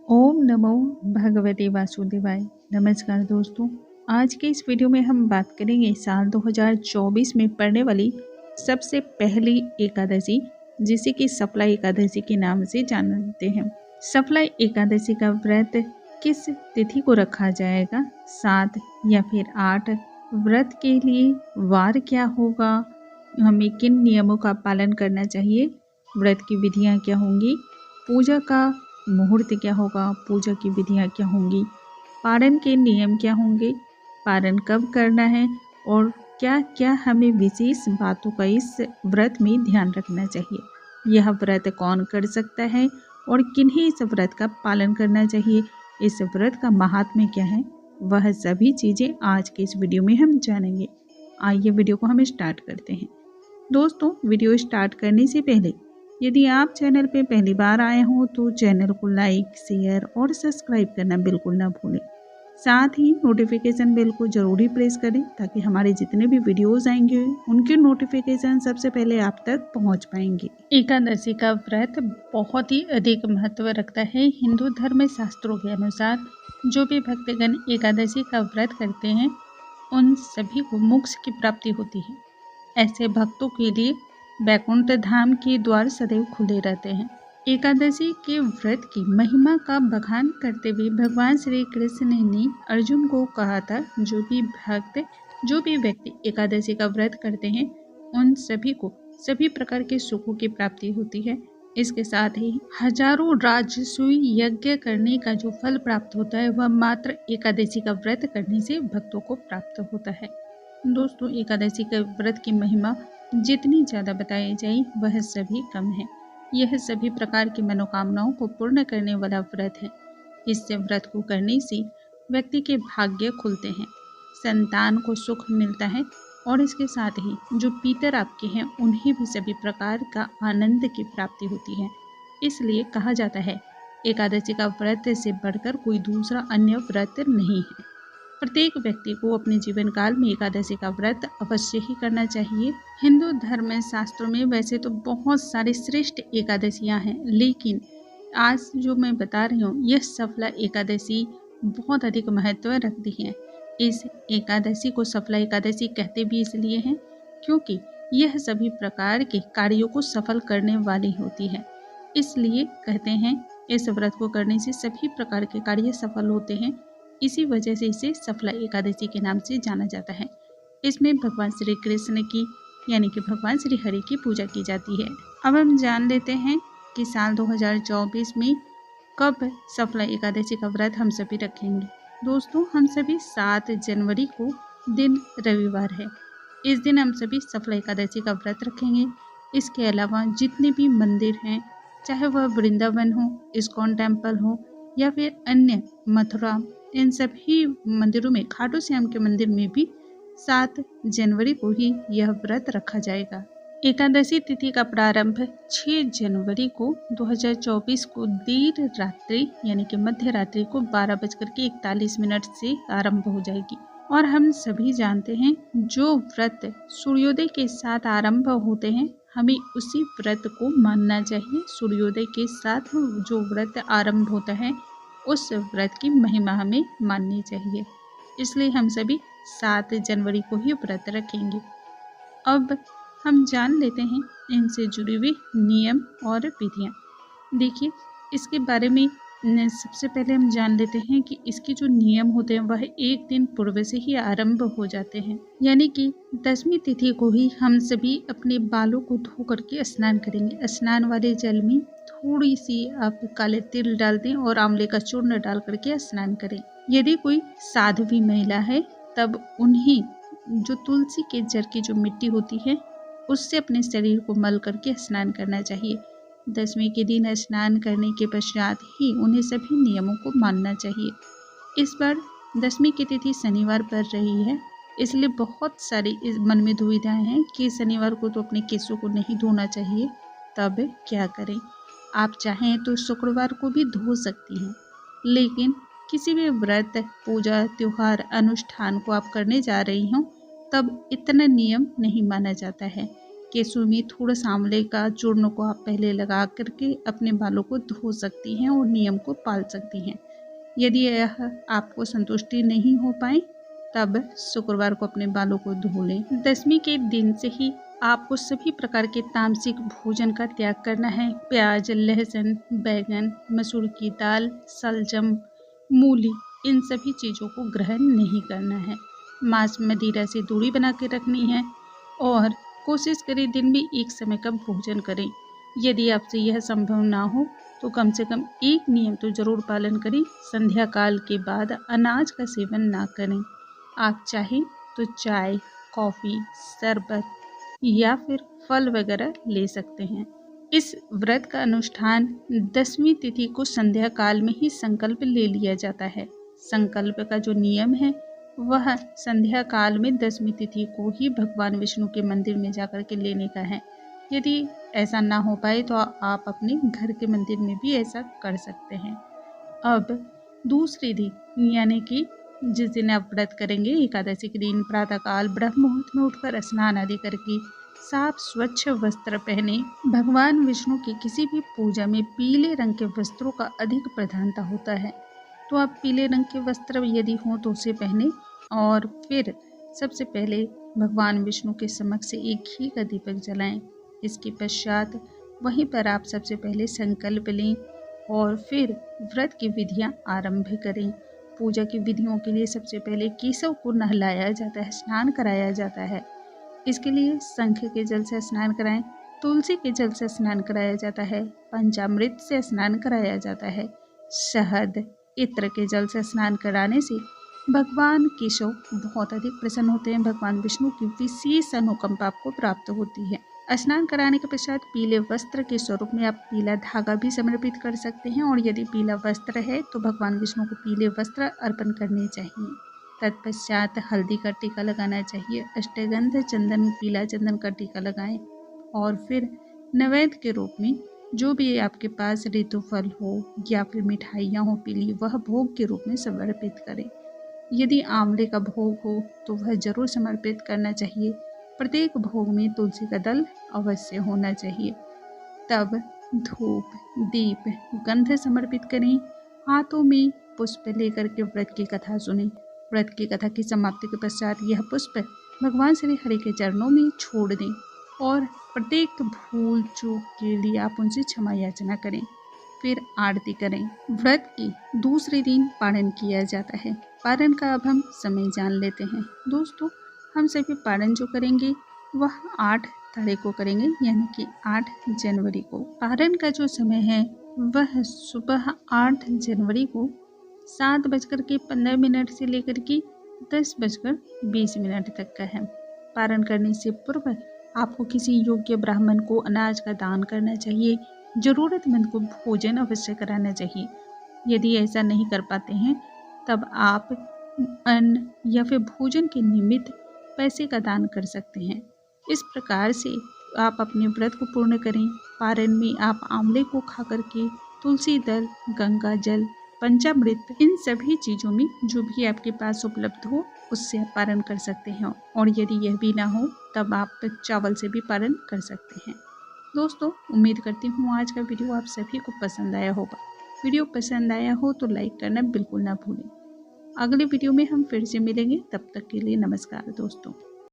ओम नमो भगवते वासुदेवाय। नमस्कार दोस्तों, आज के इस वीडियो में हम बात करेंगे साल 2024 में पड़ने वाली सबसे पहली एकादशी, जिसे कि सफला एकादशी के नाम से जानते हैं। सफला एकादशी का व्रत किस तिथि को रखा जाएगा, 7 या फिर 8? व्रत के लिए वार क्या होगा, हमें किन नियमों का पालन करना चाहिए, व्रत की विधियां क्या होंगी, पूजा का मुहूर्त क्या होगा, पूजा की विधियां क्या होंगी, पारण के नियम क्या होंगे, पारण कब करना है और क्या क्या हमें विशेष बातों का इस व्रत में ध्यान रखना चाहिए। यह व्रत कौन कर सकता है और किन्हें इस व्रत का पालन करना चाहिए, इस व्रत का महात्म्य क्या है, वह सभी चीज़ें आज के इस वीडियो में हम जानेंगे। आइए वीडियो को हम स्टार्ट करते हैं। दोस्तों, वीडियो स्टार्ट करने से पहले यदि आप चैनल पे पहली बार आए हो तो चैनल को लाइक, शेयर और सब्सक्राइब करना बिल्कुल ना भूलें। साथ ही नोटिफिकेशन बेल को ज़रूरी प्रेस करें ताकि हमारे जितने भी वीडियोस आएंगे उनके नोटिफिकेशन सबसे पहले आप तक पहुंच पाएंगे। एकादशी का व्रत बहुत ही अधिक महत्व रखता है। हिंदू धर्म शास्त्रों के अनुसार जो भी भक्तगण एकादशी का व्रत करते हैं उन सभी को मोक्ष की प्राप्ति होती है। ऐसे भक्तों के लिए वैकुंठ धाम के द्वार सदैव खुले रहते हैं। एकादशी के व्रत की महिमा का बखान करते हुए भगवान श्री कृष्ण ने अर्जुन को कहा था, जो भी व्यक्ति एकादशी का व्रत करते हैं उन सभी को सभी प्रकार के सुखों की प्राप्ति होती है। इसके साथ ही हजारों राजसूय यज्ञ करने का जो फल प्राप्त होता है वह मात्र एकादशी का व्रत करने से भक्तों को प्राप्त होता है। दोस्तों, एकादशी के व्रत की महिमा जितनी ज़्यादा बताई जाए वह सभी कम है। यह सभी प्रकार की मनोकामनाओं को पूर्ण करने वाला व्रत है। इस व्रत को करने से व्यक्ति के भाग्य खुलते हैं, संतान को सुख मिलता है और इसके साथ ही जो पितर आपके हैं उन्हें भी सभी प्रकार का आनंद की प्राप्ति होती है। इसलिए कहा जाता है एकादशी का व्रत से बढ़कर कोई दूसरा अन्य व्रत नहीं है। प्रत्येक व्यक्ति को अपने जीवन काल में एकादशी का व्रत अवश्य ही करना चाहिए। हिंदू धर्म शास्त्रों में वैसे तो बहुत सारी श्रेष्ठ एकादशियां हैं, लेकिन आज जो मैं बता रही हूँ यह सफला एकादशी बहुत अधिक महत्व रखती है। इस एकादशी को सफला एकादशी कहते भी इसलिए हैं क्योंकि यह सभी प्रकार के कार्यों को सफल करने वाली होती है। इसलिए कहते हैं इस व्रत को करने से सभी प्रकार के कार्य सफल होते हैं। इसी वजह से इसे सफला एकादशी के नाम से जाना जाता है। इसमें भगवान श्री कृष्ण की यानी कि भगवान श्री हरि की पूजा की जाती है। अब हम जान लेते हैं कि साल 2024 में कब सफला एकादशी का व्रत हम सभी रखेंगे। दोस्तों, हम सभी 7 जनवरी को दिन रविवार है, इस दिन हम सभी सफला एकादशी का व्रत रखेंगे। इसके अलावा जितने भी मंदिर हैं, चाहे वह वृंदावन हो, इस्कॉन टेम्पल हो या फिर अन्य मथुरा, इन सभी मंदिरों में, खाटू श्याम के मंदिर में भी 7 जनवरी को ही यह व्रत रखा जाएगा। एकादशी तिथि का प्रारंभ 6 जनवरी को 2024 को देर रात्रि यानी कि मध्य रात्रि को 12:41 से आरंभ हो जाएगी। और हम सभी जानते हैं जो व्रत सूर्योदय के साथ आरंभ होते हैं हमें उसी व्रत को मानना चाहिए। सूर्योदय के साथ जो व्रत आरंभ होता है उस व्रत की महिमा हमें माननी चाहिए। इसलिए हम सभी 7 जनवरी को ही व्रत रखेंगे। अब हम जान लेते हैं इनसे जुड़ी हुई नियम और विधियाँ। देखिए, इसके बारे में सबसे पहले हम जान लेते हैं कि इसके जो नियम होते हैं वह एक दिन पूर्व से ही आरंभ हो जाते हैं। यानी कि 10वीं तिथि को ही हम सभी अपने बालों को धो करके स्नान करेंगे। स्नान वाले जल में थोड़ी सी आप काले तिल डाल दें और आंवले का चूर्ण डाल करके स्नान करें। यदि कोई साध्वी महिला है तब उन्हें जो तुलसी के जड़ की जो मिट्टी होती है उससे अपने शरीर को मल करके स्नान करना चाहिए। 10वीं के दिन स्नान करने के पश्चात ही उन्हें सभी नियमों को मानना चाहिए। इस बार 10वीं की तिथि शनिवार पड़ रही है, इसलिए बहुत सारी इस मन में दुविधाएं हैं कि शनिवार को तो अपने केसों को नहीं धोना चाहिए, तब क्या करें। आप चाहें तो शुक्रवार को भी धो सकती हैं, लेकिन किसी भी व्रत, पूजा, त्योहार, अनुष्ठान को आप करने जा रही हों तब इतना नियम नहीं माना जाता है। केसों में थोड़ा सा आंवले का चूर्ण को आप पहले लगा करके अपने बालों को धो सकती हैं और नियम को पाल सकती हैं। यदि यह आपको संतुष्टि नहीं हो पाए तब शुक्रवार को अपने बालों को धो लें। 10वीं के दिन से ही आपको सभी प्रकार के तामसिक भोजन का त्याग करना है। प्याज, लहसुन, बैगन, मसूर की दाल, शलजम, मूली, इन सभी चीज़ों को ग्रहण नहीं करना है। मांस मदिरा से दूरी बना के रखनी है और कोशिश करें दिन में एक समय का भोजन करें। यदि आपसे यह संभव ना हो तो कम से कम एक नियम तो जरूर पालन करें, संध्या काल के बाद अनाज का सेवन ना करें। आप चाहें तो चाय, कॉफ़ी, शरबत या फिर फल वगैरह ले सकते हैं। इस व्रत का अनुष्ठान 10वीं तिथि को संध्या काल में ही संकल्प ले लिया जाता है। संकल्प का जो नियम है वह संध्या काल में 10वीं तिथि को ही भगवान विष्णु के मंदिर में जाकर के लेने का है। यदि ऐसा ना हो पाए तो आप अपने घर के मंदिर में भी ऐसा कर सकते हैं। अब दूसरे दिन यानी कि जिस दिन आप व्रत करेंगे एकादशी के दिन प्रातःकाल ब्रह्म मुहूर्त में उठकर स्नान आदि करके साफ स्वच्छ वस्त्र पहने। भगवान विष्णु की किसी भी पूजा में पीले रंग के वस्त्रों का अधिक प्रधानता होता है, तो आप पीले रंग के वस्त्र यदि हों तो उसे पहने और फिर सबसे पहले भगवान विष्णु के समक्ष एक घी का दीपक जलाएं। इसके पश्चात वहीं पर आप सबसे पहले संकल्प लें और फिर व्रत की विधियां आरंभ करें। पूजा की विधियों के लिए सबसे पहले केशव को नहलाया जाता है, स्नान कराया जाता है। इसके लिए शंख के जल से स्नान कराएं, तुलसी के जल से स्नान कराया जाता है, पंचामृत से स्नान कराया जाता है। शहद, इत्र के जल से स्नान कराने से भगवान केशव बहुत अधिक प्रसन्न होते हैं। भगवान विष्णु की विशेष अनुकंपा आपको प्राप्त होती है। स्नान कराने के पश्चात पीले वस्त्र के स्वरूप में आप पीला धागा भी समर्पित कर सकते हैं और यदि पीला वस्त्र है तो भगवान विष्णु को पीले वस्त्र अर्पण करने चाहिए। तत्पश्चात हल्दी का टीका लगाना चाहिए। अष्टगंध चंदन, पीला चंदन का टीका लगाएं और फिर नैवेद्य के रूप में जो भी आपके पास ऋतु फल हो या फिर मिठाइयाँ हो पीली, वह भोग के रूप में समर्पित करें। यदि आंवले का भोग हो तो वह जरूर समर्पित करना चाहिए। प्रत्येक भोग में तुलसी का दल अवश्य होना चाहिए। तब धूप, दीप, गंध समर्पित करें। हाथों में पुष्प लेकर के व्रत की कथा सुनें। व्रत की कथा की समाप्ति के पश्चात यह पुष्प भगवान श्री हरि के चरणों में छोड़ दें और प्रत्येक भूल चूक के लिए आप उनसे क्षमा याचना करें। फिर आरती करें। व्रत के दूसरे दिन पारण किया जाता है। पारण का अब हम समय जान लेते हैं। दोस्तों, हम सभी पारण जो करेंगे वह 8 तारीख को करेंगे, यानी कि 8 जनवरी को। पारण का जो समय है वह सुबह 8 जनवरी को 7:15 से लेकर के 10:20 तक का है। पारण करने से पूर्व आपको किसी योग्य ब्राह्मण को अनाज का दान करना चाहिए। जरूरतमंद को भोजन अवश्य कराना चाहिए। यदि ऐसा नहीं कर पाते हैं तब आप अन्न या फिर भोजन के निमित्त पैसे का दान कर सकते हैं। इस प्रकार से आप अपने व्रत को पूर्ण करें। पारण में आप आंवले को खा करके तुलसी दल, गंगा जल, पंचामृत, इन सभी चीज़ों में जो भी आपके पास उपलब्ध हो उससे आप पारण कर सकते हैं और यदि यह भी ना हो तब आप चावल से भी पारण कर सकते हैं। दोस्तों, उम्मीद करती हूँ आज का वीडियो आप सभी को पसंद आया होगा। वीडियो पसंद आया हो तो लाइक करना बिल्कुल ना भूलें। अगले वीडियो में हम फिर से मिलेंगे, तब तक के लिए नमस्कार दोस्तों।